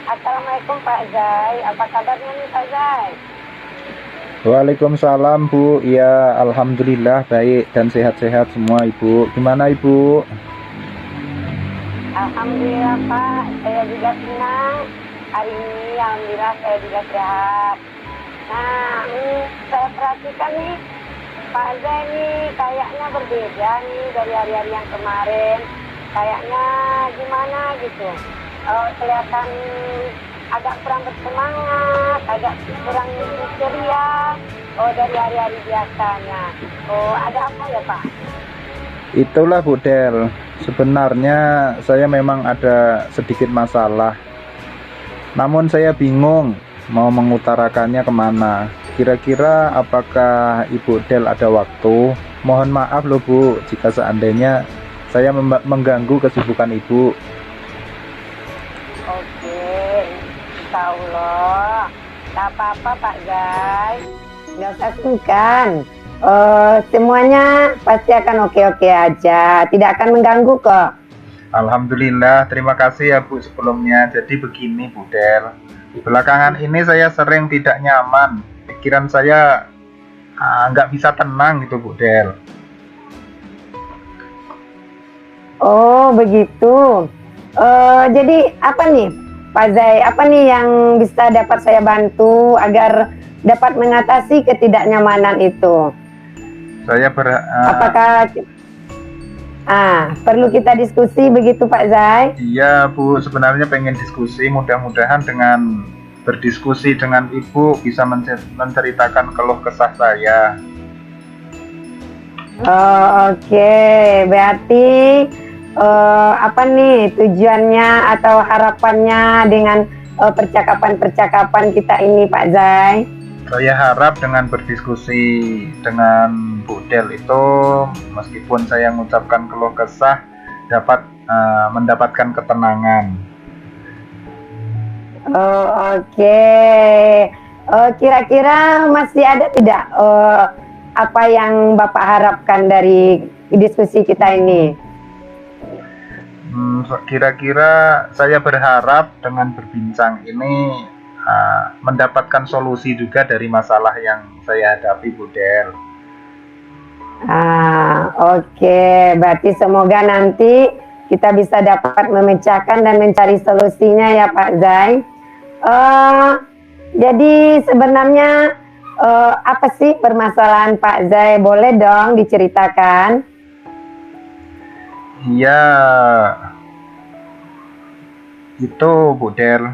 Assalamualaikum Pak Zai, apa kabarnya nih Pak Zai? Waalaikumsalam Bu. Iya, alhamdulillah baik dan sehat-sehat semua Ibu. Gimana Ibu? Alhamdulillah Pak, saya juga senang. Hari ini Alhamdulillah saya juga sehat. Nah, saya perhatikan nih, Pak Zai nih kayaknya berbeda nih dari hari-hari yang kemarin. Kayaknya gimana gitu. Kelihatan agak kurang bersemangat, agak kurang ceria. Dari hari-hari biasanya. Ada apa ya Pak? Itulah Bu Del. Sebenarnya saya memang ada sedikit masalah. Namun saya bingung mau mengutarakannya kemana. Kira-kira apakah Ibu Del ada waktu? Mohon maaf loh Bu, jika seandainya saya mengganggu kesibukan Ibu. Oke, insya Allah. Gak apa-apa Pak Zai. Nggak usah sungkan. Semuanya pasti akan oke-oke aja. Tidak akan mengganggu kok. Alhamdulillah, terima kasih ya Bu sebelumnya. Jadi begini Bu Del, belakangan ini saya sering tidak nyaman. Pikiran saya nggak bisa tenang gitu Bu Del. Oh begitu. Jadi apa nih Pak Zai? Apa nih yang bisa dapat saya bantu agar dapat mengatasi ketidaknyamanan itu? Apakah perlu kita diskusi begitu Pak Zai? Iya Bu, sebenarnya pengen diskusi. Mudah-mudahan dengan berdiskusi dengan Ibu bisa menceritakan keluh kesah saya. Oke. Berarti apa nih tujuannya atau harapannya dengan percakapan-percakapan kita ini Pak Zai? Saya harap dengan berdiskusi dengan Bu Del itu, meskipun saya mengucapkan keluh kesah, dapat mendapatkan ketenangan. Oke. Kira-kira masih ada tidak apa yang Bapak harapkan dari diskusi kita ini? Kira-kira saya berharap dengan berbincang ini mendapatkan solusi juga dari masalah yang saya hadapi Bu Del. Oke. Berarti semoga nanti kita bisa dapat memecahkan dan mencari solusinya ya Pak Zai. Jadi sebenarnya apa sih permasalahan Pak Zai? Boleh dong diceritakan? Iya, itu Bu Del.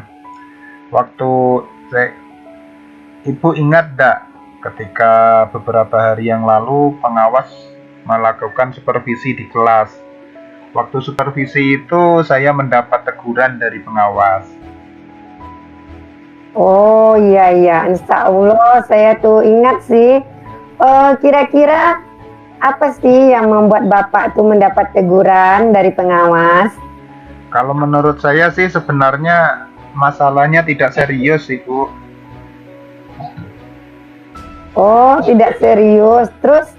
Waktu Ibu ingat gak ketika beberapa hari yang lalu pengawas melakukan supervisi di kelas. Waktu supervisi itu saya mendapat teguran dari pengawas. Oh iya, insya Allah saya tuh ingat sih. Kira-kira apa sih yang membuat Bapak tuh mendapat teguran dari pengawas? Kalau menurut saya sih sebenarnya masalahnya tidak serius Ibu. Oh tidak serius. Terus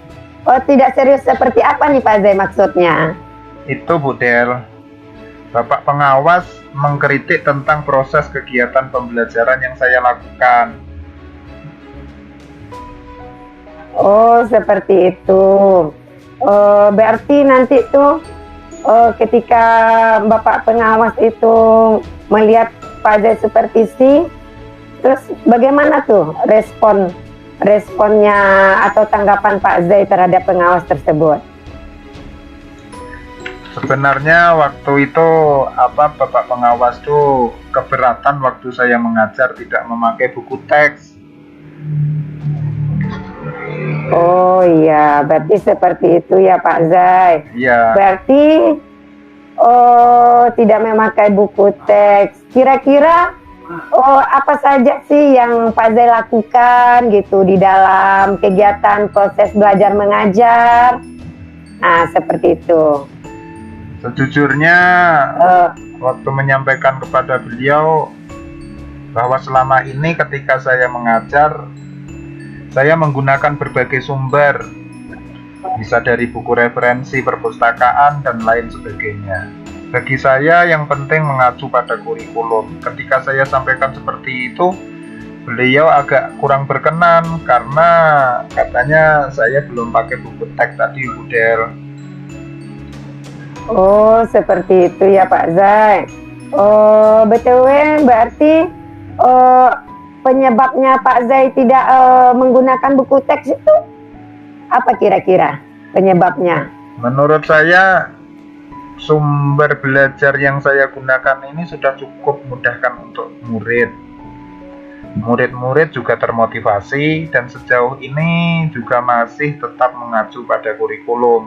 tidak serius seperti apa nih Pak Zai maksudnya? Itu Bu Del, Bapak pengawas mengkritik tentang proses kegiatan pembelajaran yang saya lakukan. Oh seperti itu. Berarti nanti tuh ketika Bapak pengawas itu melihat Pak Zai supervisi, terus bagaimana tuh responnya atau tanggapan Pak Zai terhadap pengawas tersebut? Sebenarnya waktu itu Bapak pengawas tuh keberatan waktu saya mengajar tidak memakai buku teks. Oh iya, berarti seperti itu ya Pak Zai. Iya. Berarti tidak memakai buku teks. Kira-kira apa saja sih yang Pak Zai lakukan gitu di dalam kegiatan proses belajar mengajar? Nah, seperti itu. Sejujurnya waktu menyampaikan kepada beliau bahwa selama ini ketika saya mengajar, saya menggunakan berbagai sumber, bisa dari buku referensi perpustakaan dan lain sebagainya. Bagi saya yang penting mengacu pada kurikulum. Ketika saya sampaikan seperti itu, beliau agak kurang berkenan karena katanya saya belum pakai buku teks tadi, Bu Del. Oh, seperti itu ya Pak Zai. Oh, BTW berarti penyebabnya Pak Zai tidak menggunakan buku teks itu apa kira-kira penyebabnya? Menurut saya, sumber belajar yang saya gunakan ini sudah cukup memudahkan untuk murid. Murid-murid juga termotivasi dan sejauh ini juga masih tetap mengacu pada kurikulum.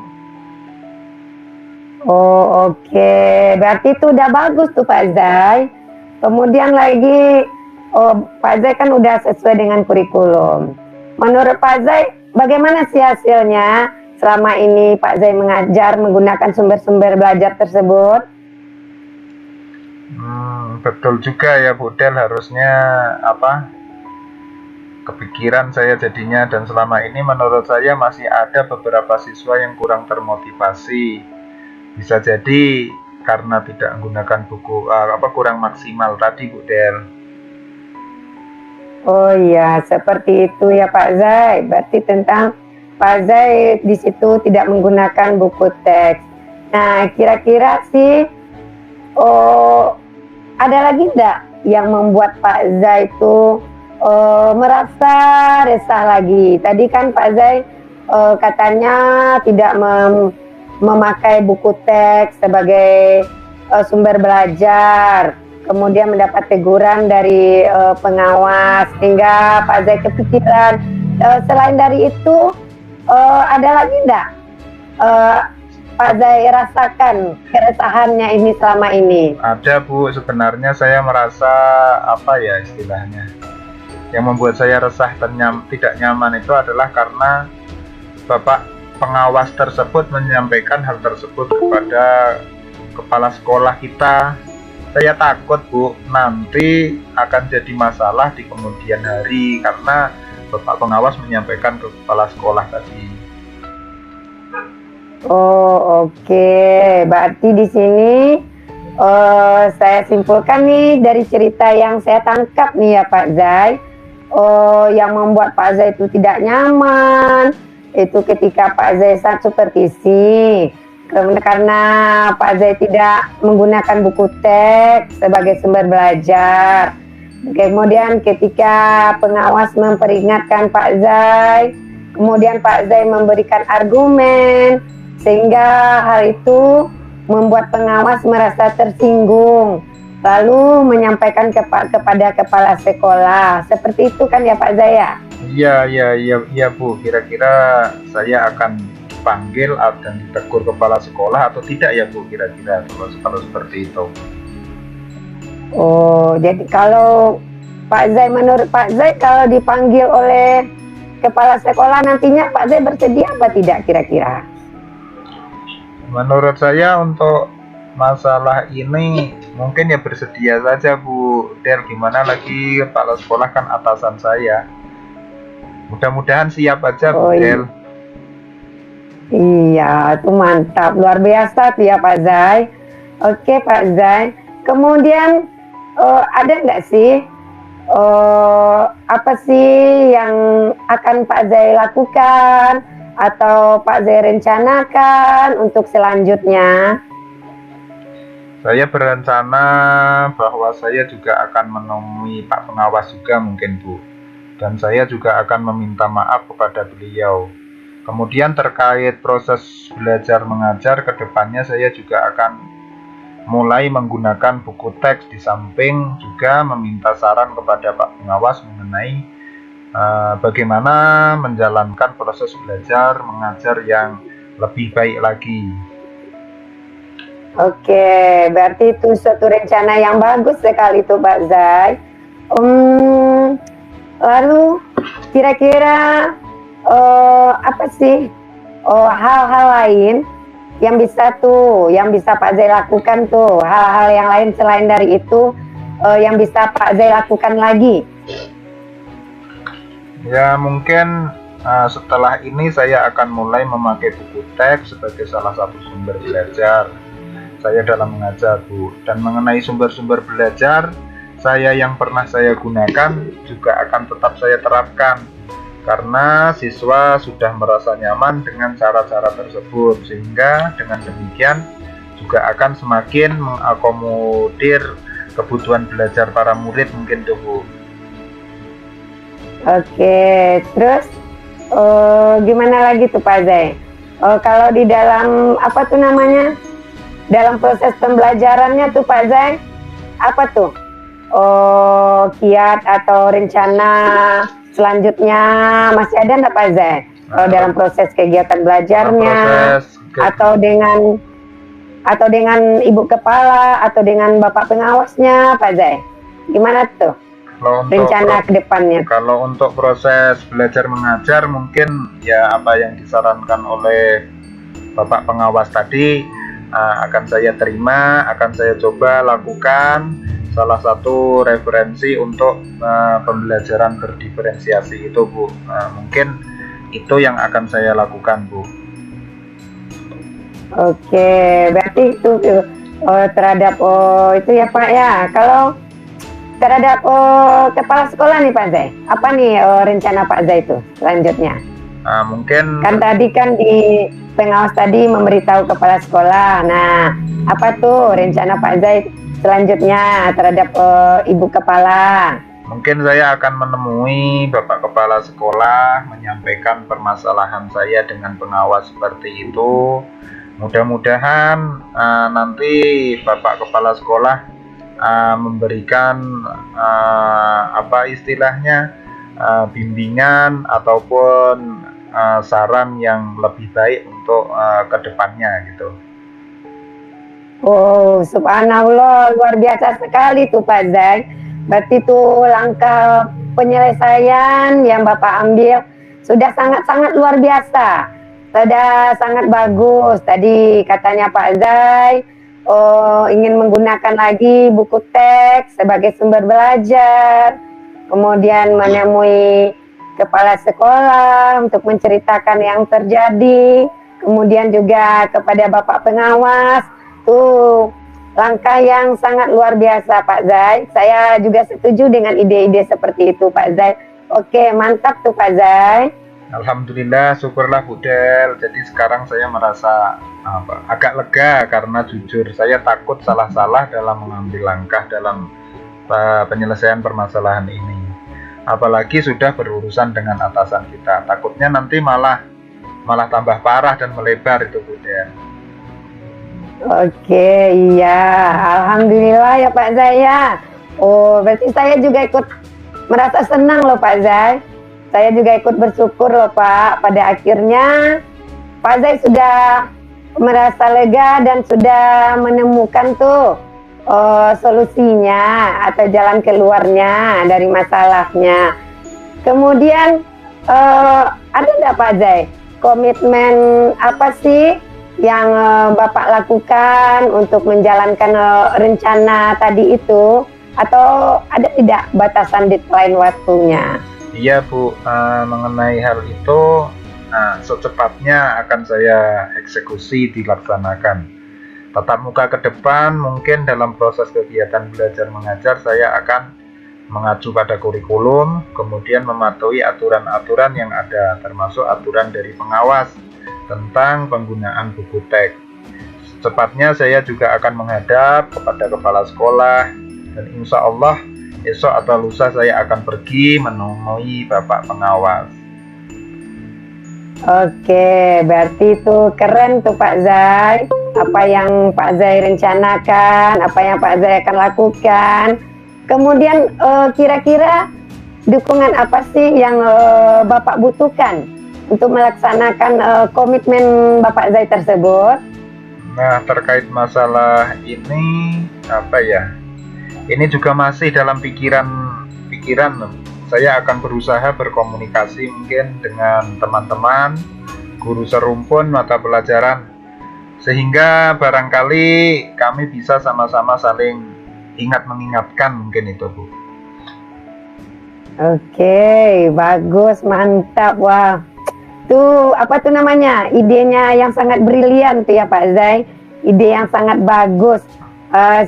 Oh, oke. Berarti itu udah bagus tuh Pak Zai. Kemudian lagi, Pak Zai kan udah sesuai dengan kurikulum. Menurut Pak Zai, bagaimana sih hasilnya selama ini Pak Zai mengajar menggunakan sumber-sumber belajar tersebut? Betul juga ya Bu Del, harusnya kepikiran saya jadinya, dan selama ini menurut saya masih ada beberapa siswa yang kurang termotivasi. Bisa jadi karena tidak menggunakan buku kurang maksimal tadi Bu Del. Oh iya, seperti itu ya Pak Zai. Berarti tentang Pak Zai di situ tidak menggunakan buku teks. Nah, kira-kira sih, ada lagi enggak yang membuat Pak Zai itu merasa resah lagi? Tadi kan Pak Zai katanya tidak memakai buku teks sebagai sumber belajar. Kemudian mendapat teguran dari pengawas, sehingga Pak Zai kepikiran. Selain dari itu, ada lagi enggak Pak Zai rasakan keresahannya ini selama ini? Ada Bu, sebenarnya saya merasa istilahnya, yang membuat saya resah dan tidak nyaman itu adalah karena Bapak pengawas tersebut menyampaikan hal tersebut kepada kepala sekolah kita. Saya takut Bu, nanti akan jadi masalah di kemudian hari karena Bapak pengawas menyampaikan ke kepala sekolah tadi. Oh, oke. Berarti di sini saya simpulkan nih dari cerita yang saya tangkap nih ya Pak Zai. Yang membuat Pak Zai itu tidak nyaman itu ketika Pak Zai saat supervisi. Karena Pak Zai tidak menggunakan buku teks sebagai sumber belajar. Kemudian ketika pengawas memperingatkan Pak Zai, kemudian Pak Zai memberikan argumen, sehingga hal itu membuat pengawas merasa tersinggung, lalu menyampaikan kepada kepala sekolah. Seperti itu kan ya Pak Zai ya? Iya Bu, kira-kira saya akan panggil dan ditegur kepala sekolah atau tidak ya Bu, kira-kira kalau seperti itu. Oh, jadi kalau Pak Zai, menurut Pak Zai kalau dipanggil oleh kepala sekolah nantinya Pak Zai bersedia apa tidak kira-kira? Menurut saya untuk masalah ini mungkin ya bersedia saja Bu Del, gimana lagi kepala sekolah kan atasan saya. Mudah-mudahan siap aja Bu Del. Iya, itu mantap, luar biasa tuh ya Pak Zai. Oke Pak Zai, kemudian ada nggak sih apa sih yang akan Pak Zai lakukan atau Pak Zai rencanakan untuk selanjutnya? Saya berencana bahwa saya juga akan menemui Pak Pengawas juga mungkin Bu, dan saya juga akan meminta maaf kepada beliau. Kemudian terkait proses belajar mengajar ke depannya, saya juga akan mulai menggunakan buku teks, di samping juga meminta saran kepada Pak Pengawas mengenai bagaimana menjalankan proses belajar mengajar yang lebih baik lagi. Oke, berarti itu suatu rencana yang bagus sekali tuh Pak Zai. Lalu kira-kira apa sih hal-hal lain yang bisa Pak Zai lakukan tuh, hal-hal yang lain selain dari itu yang bisa Pak Zai lakukan lagi? Ya mungkin setelah ini saya akan mulai memakai buku teks sebagai salah satu sumber belajar. saya dalam mengajar, Bu. Dan mengenai sumber-sumber belajar saya yang pernah saya gunakan juga akan tetap saya terapkan, karena siswa sudah merasa nyaman dengan cara-cara tersebut, sehingga dengan demikian juga akan semakin mengakomodir kebutuhan belajar para murid mungkin tuh, Bu. Oke, terus gimana lagi tuh Pak Zai? Kalau di dalam apa tuh namanya? Dalam proses pembelajarannya tuh Pak Zai, apa tuh? Kiat atau rencana selanjutnya masih ada nggak Pak Zai? Dalam proses kegiatan belajarnya, atau dengan ibu kepala atau dengan bapak pengawasnya Pak Zai? Gimana tuh? Rencana ke depannya. Kalau untuk proses belajar mengajar mungkin ya apa yang disarankan oleh bapak pengawas tadi akan saya terima, akan saya coba lakukan. Salah satu referensi untuk pembelajaran berdiferensiasi itu, Bu. Mungkin itu yang akan saya lakukan, Bu. Oke, berarti itu terhadap itu ya Pak ya. Kalau terhadap kepala sekolah nih Pak Zai, apa nih rencana Pak Zai itu selanjutnya? Mungkin kan tadi kan di pengawas tadi memberitahu kepala sekolah. Nah, apa tuh rencana Pak Zai selanjutnya terhadap ibu kepala? Mungkin saya akan menemui bapak kepala sekolah, menyampaikan permasalahan saya dengan pengawas seperti itu. Mudah-mudahan nanti bapak kepala sekolah memberikan apa istilahnya bimbingan ataupun saran yang lebih baik untuk kedepannya gitu. Oh, subhanallah, luar biasa sekali tuh Pak Zai. Berarti tuh langkah penyelesaian yang Bapak ambil sudah sangat-sangat luar biasa. Sudah sangat bagus. Tadi katanya Pak Zai ingin menggunakan lagi buku teks sebagai sumber belajar, kemudian menemui kepala sekolah untuk menceritakan yang terjadi, kemudian juga kepada Bapak pengawas. Tuh langkah yang sangat luar biasa Pak Zai. Saya juga setuju dengan ide-ide seperti itu Pak Zai. Oke, mantap tuh Pak Zai. Alhamdulillah, syukurlah Bu Del. Jadi sekarang saya merasa agak lega, karena jujur saya takut salah-salah dalam mengambil langkah dalam penyelesaian permasalahan ini. Apalagi sudah berurusan dengan atasan kita. Takutnya nanti malah tambah parah dan melebar itu Bu Del. Oke, iya. Alhamdulillah ya Pak Zai ya. Oh, berarti saya juga ikut merasa senang loh Pak Zai. Saya juga ikut bersyukur loh Pak. Pada akhirnya Pak Zai sudah merasa lega dan sudah menemukan tuh solusinya atau jalan keluarnya dari masalahnya. Kemudian ada nggak Pak Zai komitmen apa sih yang Bapak lakukan untuk menjalankan rencana tadi itu, atau ada tidak batasan deadline waktunya? Iya Bu, mengenai hal itu secepatnya akan saya eksekusi dilaksanakan. Tatap muka ke depan, mungkin dalam proses kegiatan belajar mengajar saya akan mengacu pada kurikulum, kemudian mematuhi aturan-aturan yang ada, termasuk aturan dari pengawas tentang penggunaan buku teks. Secepatnya saya juga akan menghadap kepada kepala sekolah, dan insya Allah esok atau lusa saya akan pergi menemui bapak pengawas. Oke, berarti itu keren tuh Pak Zai. Apa yang Pak Zai rencanakan, apa yang Pak Zai akan lakukan. Kemudian kira-kira dukungan apa sih yang Bapak butuhkan untuk melaksanakan komitmen Bapak Zai tersebut? Nah, terkait masalah ini apa ya? Ini juga masih dalam pikiran. Saya akan berusaha berkomunikasi mungkin dengan teman-teman, guru serumpun mata pelajaran, sehingga barangkali kami bisa sama-sama saling ingat mengingatkan mungkin itu Bu. Oke, bagus, mantap. Wah, tuh apa tuh namanya, idenya yang sangat brilian tuh ya Pak Zai. ide yang sangat bagus.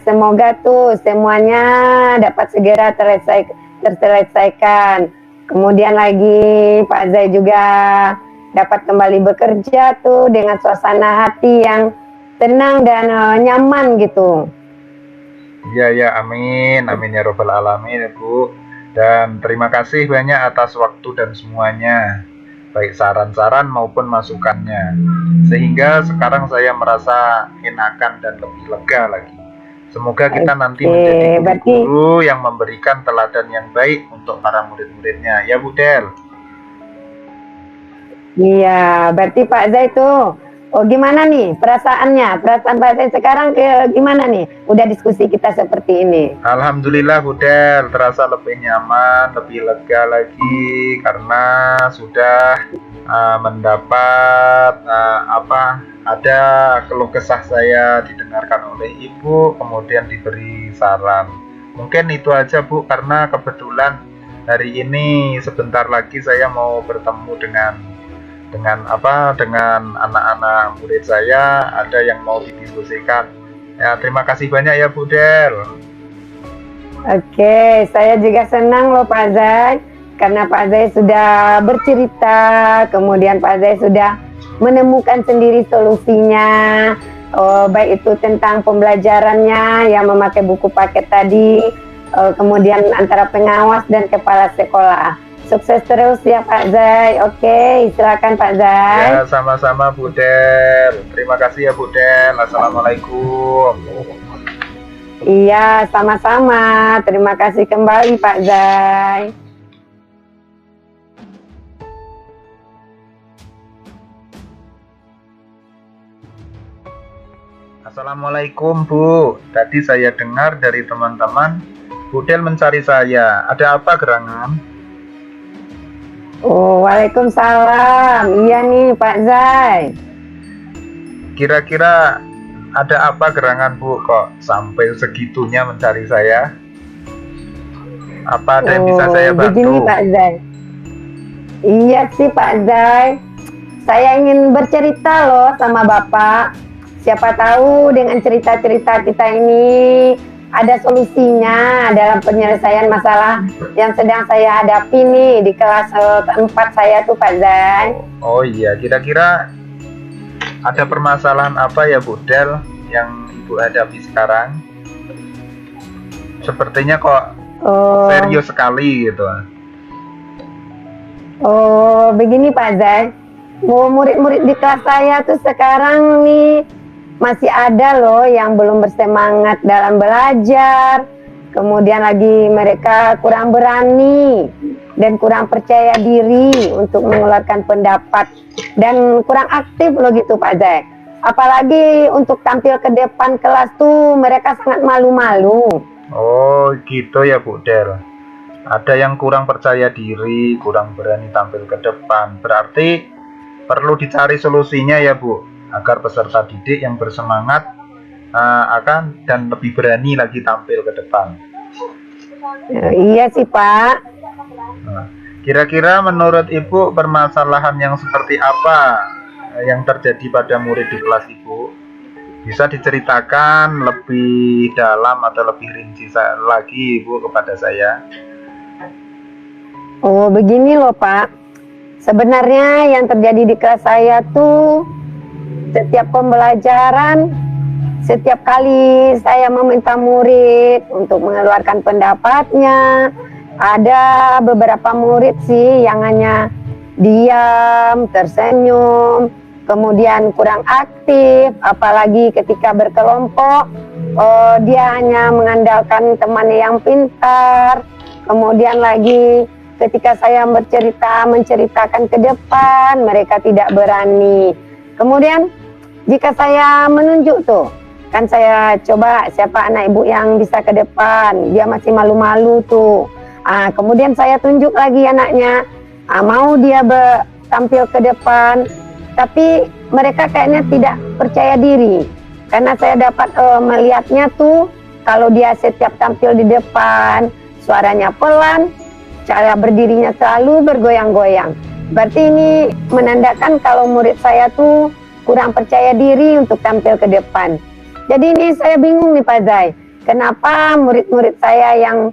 Semoga tuh semuanya dapat segera terselesaikan. Kemudian lagi Pak Zai juga dapat kembali bekerja tuh dengan suasana hati yang tenang dan nyaman gitu. Ya, ya, amin, amin ya robbal alamin ya Bu. Dan terima kasih banyak atas waktu dan semuanya, baik saran-saran maupun masukannya. Sehingga sekarang saya merasa enakan dan lebih lega lagi. Semoga kita nanti menjadi guru yang memberikan teladan yang baik untuk para murid-muridnya. Ya Bu Del. Iya, berarti Pak Zai tuh, oh gimana nih perasaannya? Perasaan Pak Zai sekarang gimana nih? Udah diskusi kita seperti ini. Alhamdulillah Bu Del, terasa lebih nyaman, lebih lega lagi karena sudah mendapat ada keluh kesah saya didengarkan oleh Ibu, kemudian diberi saran. Mungkin itu aja Bu, karena kebetulan hari ini sebentar lagi saya mau bertemu dengan anak-anak murid saya, ada yang mau didiskusikan. Ya, terima kasih banyak ya Bu Del. Oke, saya juga senang loh Pak Zai, karena Pak Zai sudah bercerita, kemudian Pak Zai sudah menemukan sendiri solusinya. Baik itu tentang pembelajarannya yang memakai buku paket tadi, kemudian antara pengawas dan kepala sekolah. Sukses terus ya Pak Zai. Oke, silakan Pak Zai. Ya, sama-sama Bu Del. Terima kasih ya Bu Del. Assalamualaikum. Iya, sama-sama. Terima kasih kembali Pak Zai. Assalamualaikum Bu. Tadi saya dengar dari teman-teman Bu Del mencari saya. Ada apa gerangan? Oh, waalaikumsalam. Iya nih Pak Zai. Kira-kira ada apa gerangan Bu, kok sampai segitunya mencari saya? Apa ada yang bisa saya bantu? Begini Pak Zai. Iya sih Pak Zai. Saya ingin bercerita loh sama Bapak. Siapa tahu dengan cerita-cerita kita ini ada solusinya dalam penyelesaian masalah yang sedang saya hadapi nih di kelas keempat saya tuh Pak Zai. Oh iya, kira-kira ada permasalahan apa ya Bu Del yang Ibu hadapi sekarang? Sepertinya kok serius sekali gitu. Oh, begini Pak Zai. Murid-murid di kelas saya tuh sekarang nih masih ada loh yang belum bersemangat dalam belajar. Kemudian lagi mereka kurang berani dan kurang percaya diri untuk mengeluarkan pendapat dan kurang aktif loh gitu Pak Zai. Apalagi untuk tampil ke depan kelas tuh mereka sangat malu-malu. Oh gitu ya Bu Del. Ada yang kurang percaya diri, kurang berani tampil ke depan. Berarti perlu dicari solusinya ya Bu, agar peserta didik yang bersemangat akan dan lebih berani lagi tampil ke depan. Iya sih Pak. Kira-kira menurut Ibu permasalahan yang seperti apa yang terjadi pada murid di kelas Ibu? Bisa diceritakan lebih dalam atau lebih rinci lagi Ibu kepada saya? Oh begini loh Pak. Sebenarnya yang terjadi di kelas saya tuh setiap pembelajaran, setiap kali saya meminta murid untuk mengeluarkan pendapatnya, ada beberapa murid sih yang hanya diam, tersenyum, kemudian kurang aktif, apalagi ketika berkelompok, dia hanya mengandalkan temannya yang pintar. Kemudian lagi ketika saya menceritakan ke depan, mereka tidak berani. Kemudian jika saya menunjuk tuh, kan saya coba siapa anak ibu yang bisa ke depan, dia masih malu-malu tuh. Kemudian saya tunjuk lagi anaknya, mau dia tampil ke depan, tapi mereka kayaknya tidak percaya diri. Karena saya dapat melihatnya tuh, kalau dia setiap tampil di depan, suaranya pelan, cara berdirinya selalu bergoyang-goyang. Berarti ini menandakan kalau murid saya tuh kurang percaya diri untuk tampil ke depan. Jadi ini saya bingung nih Pak Zai, kenapa murid-murid saya yang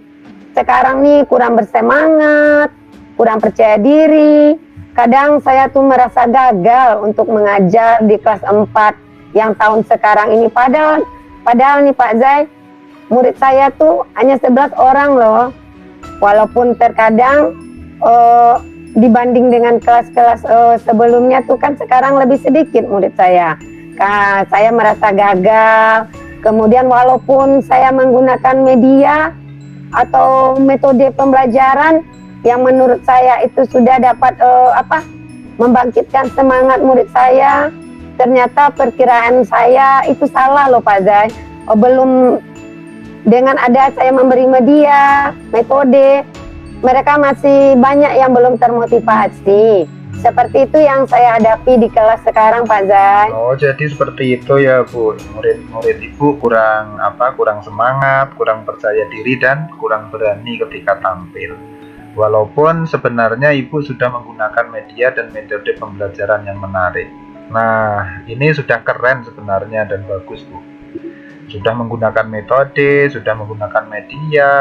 sekarang nih kurang bersemangat, kurang percaya diri. Kadang saya tuh merasa gagal untuk mengajar di kelas 4 yang tahun sekarang ini. Padahal nih Pak Zai, murid saya tuh hanya 11 orang loh. Walaupun terkadang dibanding dengan kelas-kelas sebelumnya tuh kan sekarang lebih sedikit murid saya. Saya merasa gagal. Kemudian walaupun saya menggunakan media atau metode pembelajaran yang menurut saya itu sudah dapat membangkitkan semangat murid saya, ternyata perkiraan saya itu salah loh Pak Zai. Belum, dengan ada saya memberi media, metode, mereka masih banyak yang belum termotivasi. Seperti itu yang saya hadapi di kelas sekarang Pak Zai. Oh, jadi seperti itu ya Bu. Murid-murid Ibu kurang semangat, kurang percaya diri dan kurang berani ketika tampil. Walaupun sebenarnya Ibu sudah menggunakan media dan metode pembelajaran yang menarik. Nah, ini sudah keren sebenarnya dan bagus Bu. Sudah menggunakan metode, sudah menggunakan media.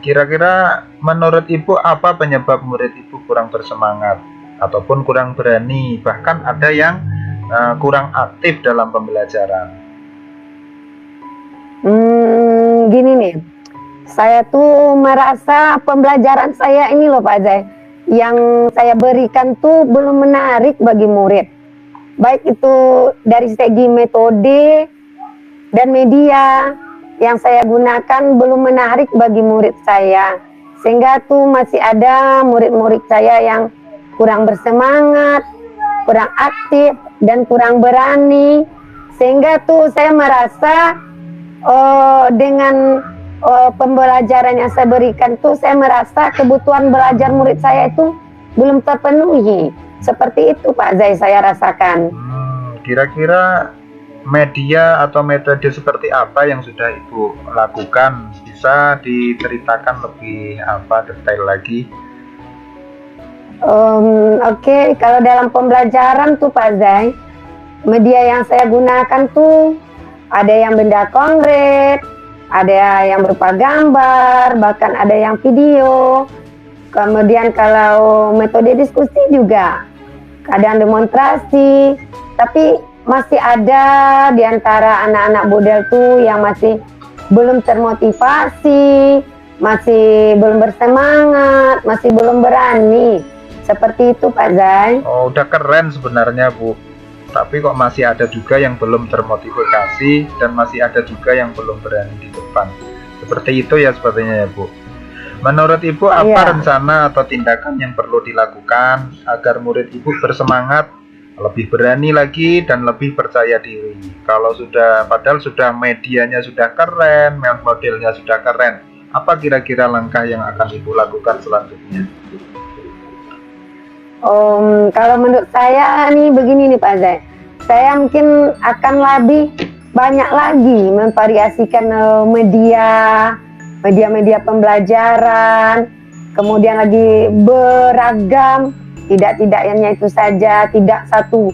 Kira-kira menurut Ibu apa penyebab murid Ibu kurang bersemangat ataupun kurang berani, bahkan ada yang kurang aktif dalam pembelajaran? Gini nih, saya tuh merasa pembelajaran saya ini loh Pak Zai, yang saya berikan tuh belum menarik bagi murid. Baik itu dari segi metode dan media yang saya gunakan belum menarik bagi murid saya. Sehingga tuh masih ada murid-murid saya yang kurang bersemangat, kurang aktif, dan kurang berani. Sehingga tuh saya merasa dengan pembelajaran yang saya berikan tuh, saya merasa kebutuhan belajar murid saya itu belum terpenuhi. Seperti itu Pak Zai saya rasakan. Kira-kira media atau metode seperti apa yang sudah Ibu lakukan? Bisa diceritakan lebih detail lagi? Oke, kalau dalam pembelajaran tuh Pak Zai, media yang saya gunakan tuh ada yang benda konkret, ada yang berupa gambar, bahkan ada yang video. Kemudian kalau metode diskusi juga, kadang demonstrasi. Tapi masih ada di antara anak-anak Budel tuh yang masih belum termotivasi, masih belum bersemangat, masih belum berani. Seperti itu Pak Zai. Oh, udah keren sebenarnya Bu. Tapi kok masih ada juga yang belum termotivasi dan masih ada juga yang belum berani di depan. Seperti itu ya sepertinya ya Bu. Menurut Ibu apa rencana atau tindakan yang perlu dilakukan agar murid Ibu bersemangat, lebih berani lagi dan lebih percaya diri? Kalau padahal sudah medianya sudah keren, modelnya sudah keren, apa kira-kira langkah yang akan Ibu lakukan selanjutnya? Kalau menurut saya nih begini nih Pak Zai, saya mungkin akan lebih banyak lagi memvariasikan media pembelajaran, kemudian lagi beragam, tidak hanya itu saja, tidak satu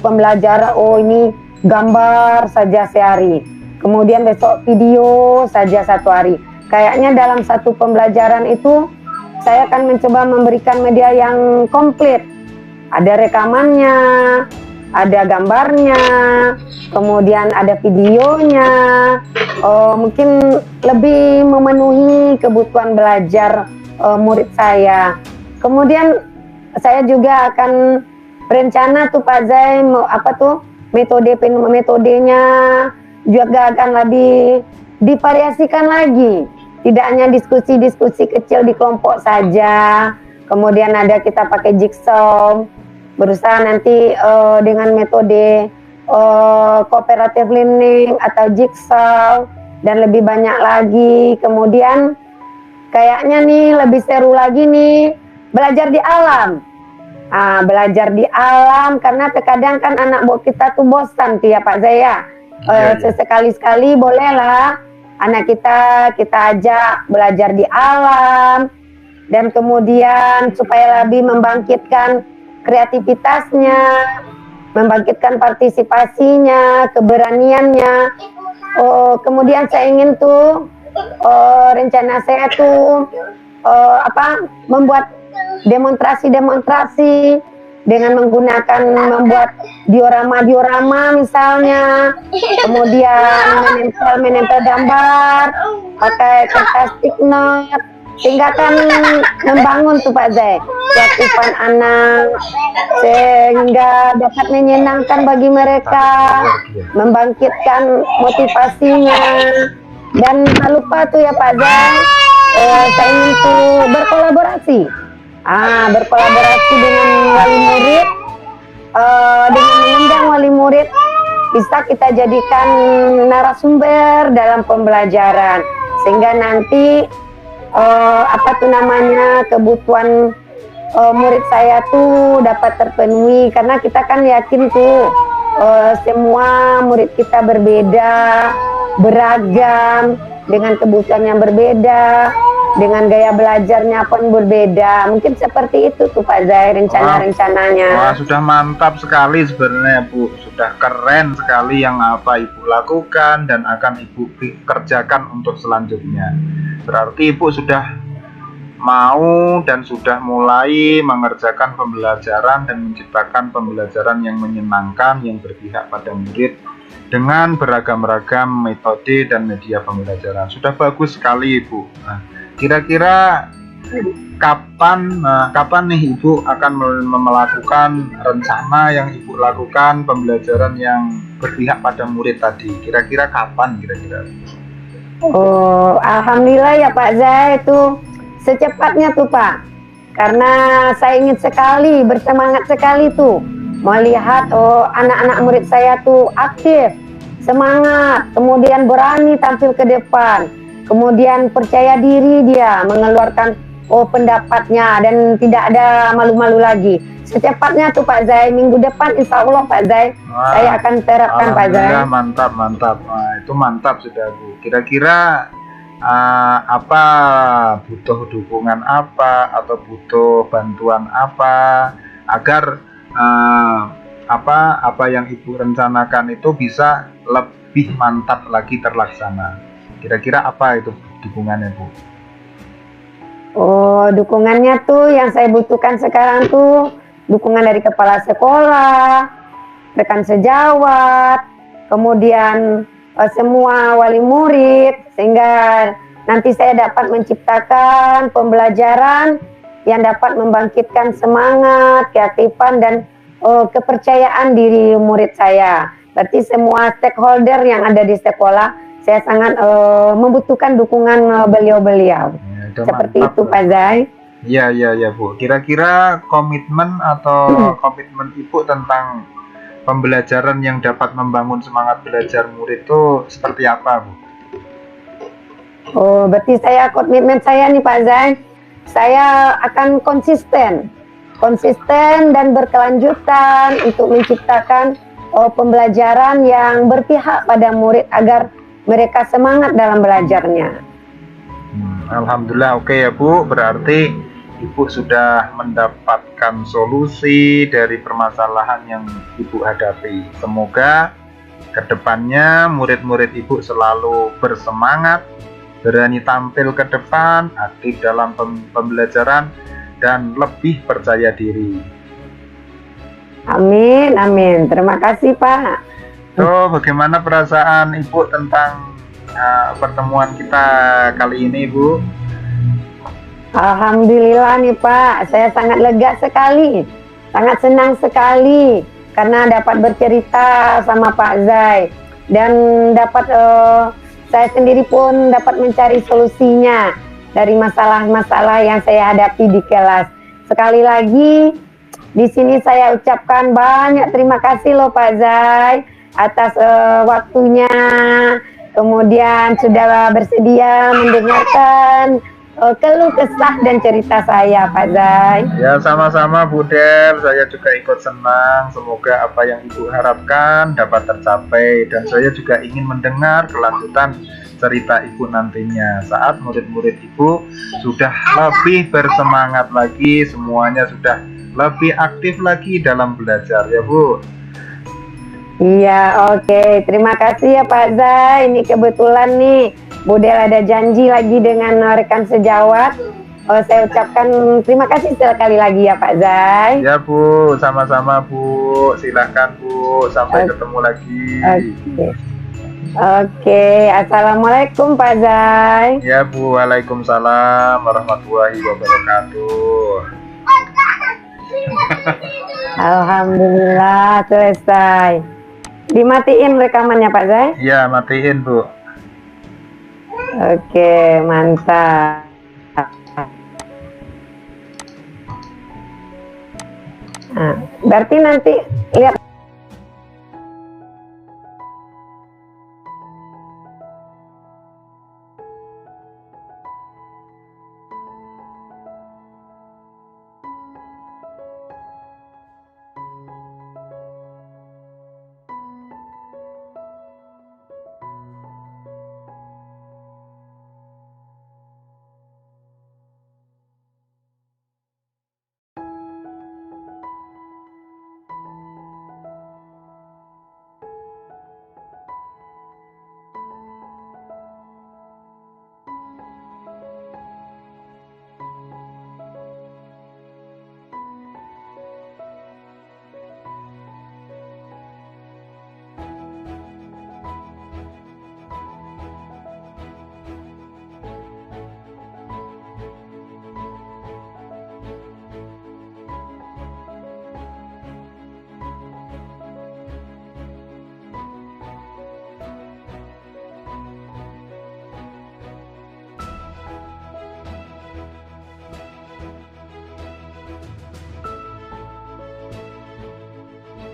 pembelajaran ini gambar saja sehari, kemudian besok video saja satu hari. Kayaknya dalam satu pembelajaran itu saya akan mencoba memberikan media yang komplit. Ada rekamannya, ada gambarnya, kemudian ada videonya. Mungkin lebih memenuhi kebutuhan belajar murid saya. Kemudian saya juga akan berencana tuh Pak Zai, metodenya juga akan lebih divariasikan lagi. Tidak hanya diskusi-diskusi kecil di kelompok saja. Kemudian ada kita pakai jigsaw, berusaha nanti dengan metode cooperative learning atau jigsaw, dan lebih banyak lagi. Kemudian kayaknya nih lebih seru lagi nih belajar di alam. Belajar di alam, karena terkadang kan anak buah kita tuh bosan tuh ya Pak Zaya. Sesekali-sekali bolehlah anak kita ajak belajar di alam, dan kemudian supaya lebih membangkitkan kreativitasnya, membangkitkan partisipasinya, keberaniannya. Kemudian saya ingin tuh rencana saya tuh membuat demonstrasi dengan membuat diorama misalnya, kemudian menempel gambar pakai kertas stick note, sehingga kan membangun tuh Pak Zai keaktifan anak, sehingga dapat menyenangkan bagi mereka, membangkitkan motivasinya. Dan tak lupa tuh ya Pak Zai, saya ingin tuh berkolaborasi dengan wali murid, dengan mengundang wali murid, bisa kita jadikan narasumber dalam pembelajaran, sehingga nanti kebutuhan murid saya tuh dapat terpenuhi, karena kita kan yakin tuh semua murid kita berbeda, beragam, dengan kebutuhan yang berbeda, dengan gaya belajarnya pun berbeda. Mungkin seperti itu tuh Pak Zai rencananya. Wah, sudah mantap sekali sebenarnya Bu, sudah keren sekali yang apa Ibu lakukan dan akan Ibu kerjakan untuk selanjutnya. Berarti Ibu sudah mau dan sudah mulai mengerjakan pembelajaran dan menciptakan pembelajaran yang menyenangkan, yang berpihak pada murid dengan beragam-ragam metode dan media pembelajaran. Sudah bagus sekali Ibu. Nah, kira-kira kapan nih Ibu akan melakukan rencana yang Ibu lakukan pembelajaran yang berpihak pada murid tadi? Kira-kira kapan kira-kira? Alhamdulillah ya Pak Zai, itu secepatnya tuh Pak. Karena saya ingin sekali, bersemangat sekali tuh melihat anak-anak murid saya tuh aktif, semangat, kemudian berani tampil ke depan, kemudian percaya diri dia mengeluarkan pendapatnya dan tidak ada malu-malu lagi. Secepatnya tuh Pak Zai, minggu depan insya Allah Pak Zai, saya akan terapkan Pak Zai. Mantap. Nah, itu mantap sudah Bu. Kira-kira apa butuh dukungan apa atau butuh bantuan apa agar apa yang Ibu rencanakan itu bisa lebih mantap lagi terlaksana? Kira-kira apa itu dukungannya Bu? Dukungannya tuh yang saya butuhkan sekarang tuh dukungan dari kepala sekolah, rekan sejawat, kemudian semua wali murid, sehingga nanti saya dapat menciptakan pembelajaran yang dapat membangkitkan semangat, keaktifan, dan kepercayaan diri murid saya. Berarti semua stakeholder yang ada di sekolah, saya sangat membutuhkan dukungan beliau-beliau. Ya, seperti mantap, itu Pak Zai. Iya Bu. Kira-kira komitmen atau komitmen Ibu tentang pembelajaran yang dapat membangun semangat belajar murid itu seperti apa Bu? Berarti komitmen saya nih Pak Zai, saya akan konsisten dan berkelanjutan untuk menciptakan pembelajaran yang berpihak pada murid agar mereka semangat dalam belajarnya. Alhamdulillah, oke ya Bu. Berarti Ibu sudah mendapatkan solusi dari permasalahan yang Ibu hadapi. Semoga kedepannya murid-murid Ibu selalu bersemangat, berani tampil ke depan, aktif dalam pembelajaran, dan lebih percaya diri. Amin. Terima kasih Pak. So, bagaimana perasaan Ibu tentang pertemuan kita kali ini Bu? Alhamdulillah nih Pak, saya sangat lega sekali, sangat senang sekali karena dapat bercerita sama Pak Zai, dan dapat saya sendiri pun dapat mencari solusinya dari masalah-masalah yang saya hadapi di kelas. Sekali lagi di sini saya ucapkan banyak terima kasih loh Pak Zai atas waktunya, kemudian sudah bersedia mendengarkan keluh kesah dan cerita saya Pak Zai. Ya, sama-sama Bu Del, saya juga ikut senang. Semoga apa yang Ibu harapkan dapat tercapai, dan saya juga ingin mendengar kelanjutan cerita Ibu nantinya saat murid-murid Ibu sudah lebih bersemangat lagi, semuanya sudah lebih aktif lagi dalam belajar ya Bu. Iya, oke. Terima kasih ya Pak Zai. Ini kebetulan nih, Budel ada janji lagi dengan rekan sejawat. Oh, saya ucapkan terima kasih sekali lagi ya Pak Zai. Ya Bu, sama-sama Bu. Silahkan Bu, sampai Oke. ketemu lagi. Oke. Oke, Assalamualaikum Pak Zai. Ya Bu, Waalaikumsalam warahmatullahi wabarakatuh. Alhamdulillah selesai. Dimatiin rekamannya Pak Zai? Ya, matiin Bu. Oke, mantap. Nah, berarti nanti lihat